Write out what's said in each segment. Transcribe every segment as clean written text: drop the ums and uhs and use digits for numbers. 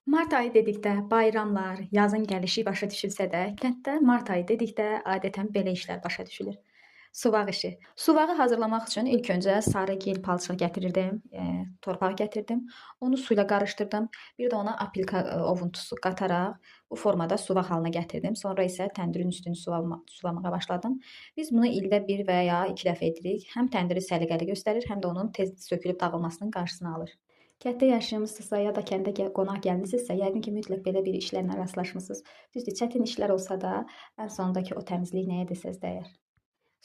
Mart ayı dedikdə bayramlar, yazın gəlişi başa düşülsə də, kənddə mart ayı dedikdə adətən belə işlər başa düşülür. Suvaq işi. Suvağı hazırlamaq üçün ilk öncə sarı gil palçıq gətirirdim, torpaq gətirdim. Onu su ilə qarışdırdım. Bir də ona apilka ovuntusu qataraq bu formada suvaq halına gətirdim. Sonra isə təndirin üstünü sulamağa başladım. Biz bunu ildə bir və ya iki dəfə edirik. Həm təndiri səliqəli göstərir, həm də onun tez sökülüb dağılmasının qarşısını alır. Kənddə yaşayırmışsınızsa ya da kəndə qonaq gəlmisinizsə, yəqin ki, mütləq belə bir işlərlə rastlaşmısınız. Düzdür, çətin işlər olsa da, ən sonundakı o təmizlik nəyə desəz dəyər.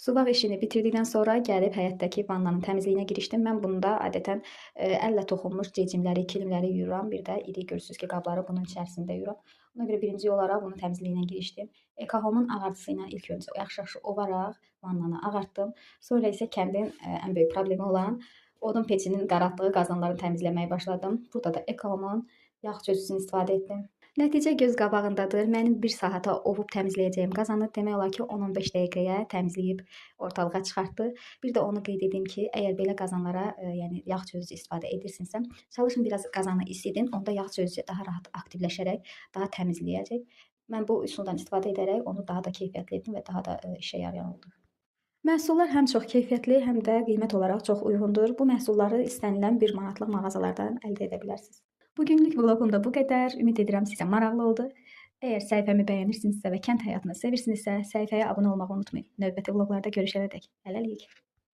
Suvaq işini bitirdikdən sonra gəlib həyətdəki vannanın təmizliyinə girişdim. Mən bunda adətən əllə toxunmuş cecimləri, kilimləri yuyuram. Bir də iri görürsünüz ki, qabları bunun içərisində yuyuram. Ona görə birinci olaraq bunun təmizliyinə girişdim. Ekohomun ağartısı ilə ilk öncə yaxşı-yaxşı ovaraq vannanı ağartdım. Sonra isə kəndin ən böyük problemi olan odun peçinin qaraltdığı qazanları təmizləməyə başladım. Burada da Ekohomun yağ çözücüsünü istifadə etdim. Nəticə göz qabağındadır. Mənim 1 saata ovub təmizləyəcəyim qazanı demək olar ki, 10-15 dəqiqəyə təmizləyib ortalığa çıxartdı. Bir də onu qeyd edim ki, əgər belə qazanlara, yəni yağ çözücü istifadə edirsinizsə, çalışın biraz qazanı isidin. Onda yağ çözücü daha rahat aktivləşərək daha təmizləyəcək. Mən bu üsuldan istifadə edərək onu daha da keyfiyyətli etdim və daha da işə yarayan oldu. Məhsullar həm çox keyfiyyətli, həm də qiymət olaraq çox uyğundur. Bu məhsulları istənilən 1 manatlıq mağazalardan əldə edə bilərsiniz. Bugünlük vloqum da bu qədər. Ümid edirəm sizə maraqlı oldu. Əgər səhifəmi bəyənirsinizsə və kənd həyatını sevirsinizsə, səhifəyə abunə olmağı unutmayın. Növbəti vloqlarda görüşənədək. Hələlik.